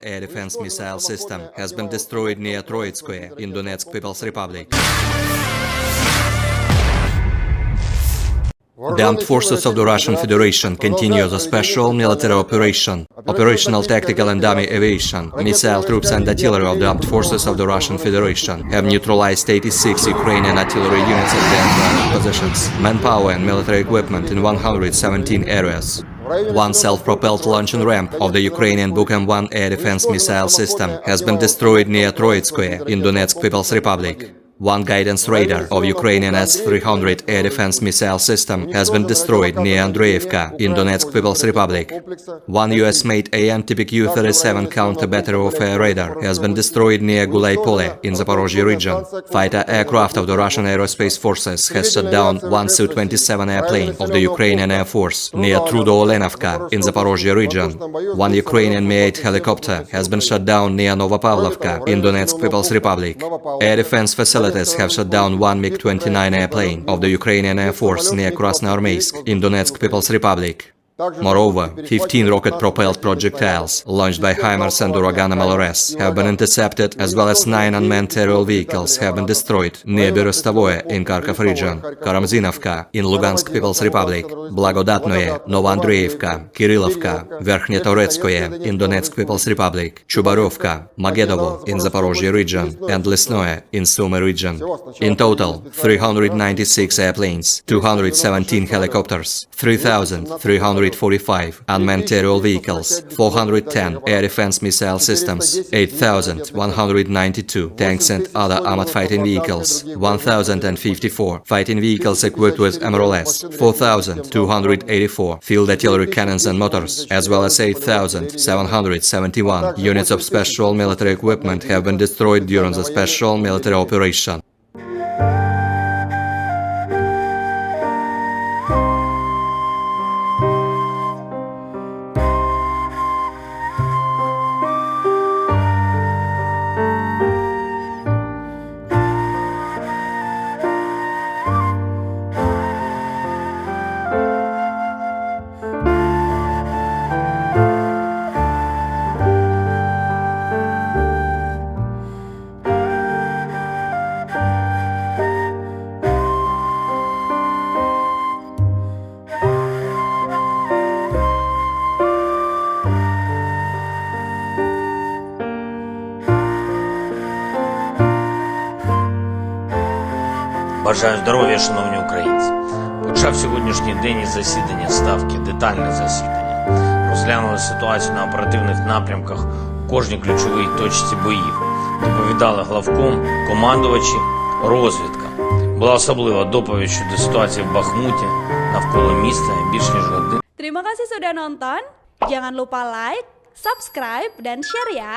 air defense missile system has been destroyed near Troitskoye in Donetsk People's Republic. The armed forces of the Russian Federation continue the special military operation, operational tactical and dummy aviation, missile troops and artillery of the armed forces of the Russian Federation have neutralized 86 Ukrainian artillery units at their ground positions, manpower and military equipment in 117 areas. One self-propelled launching ramp of the Ukrainian Buk-M1 air defense missile system has been destroyed near Troitskoye in Donetsk People's Republic. One guidance radar of Ukrainian S-300 air defense missile system has been destroyed near Andreevka in Donetsk People's Republic. One US-made AN-TPQ-37 counter-battery warfare radar has been destroyed near Gulay-Pole in Zaporozhye region. Fighter aircraft of the Russian Aerospace Forces has shot down one Su-27 airplane of the Ukrainian Air Force near Trudo-Olenovka in Zaporozhye region. One Ukrainian Mi-8 helicopter has been shot down near Novopavlovka in Donetsk People's Republic. Air defense facilities have shot down one MiG-29 airplane of the Ukrainian Air Force near Krasnoarmeysk in Donetsk People's Republic. Moreover, 15 rocket-propelled projectiles launched by HIMARS and Uragan MLRS have been intercepted, as well as 9 unmanned aerial vehicles have been destroyed near Berestovoye in Kharkov region, Karamzinovka in Lugansk People's Republic, Blagodatnoye, Novoandreevka, Kirillovka, Verkhnetoretskoye in Donetsk People's Republic, Chubarovka, Magedovo in Zaporozhye region, and Lesnoye in Sumy region. In total, 396 airplanes, 217 helicopters, 3,345 unmanned aerial vehicles, 410 air defense missile systems, 8,192 tanks and other armored fighting vehicles, 1,054 fighting vehicles equipped with MLRS, 4,284 field artillery cannons and motors, as well as 8,771 units of special military equipment have been destroyed during the special military operation. Бажаю здоров'я, шановні українці. Почав сьогоднішній день із засідання Ставки, детальне засідання. Розглянули ситуацію на оперативних напрямках у кожній ключовій точці боїв. Доповідали главком, командувачі, розвідка. Була особлива доповідь щодо ситуації в Бахмуті, навколо міста більш ніж годину. Terima kasih sudah nonton. Jangan lupa like, subscribe, dan share ya.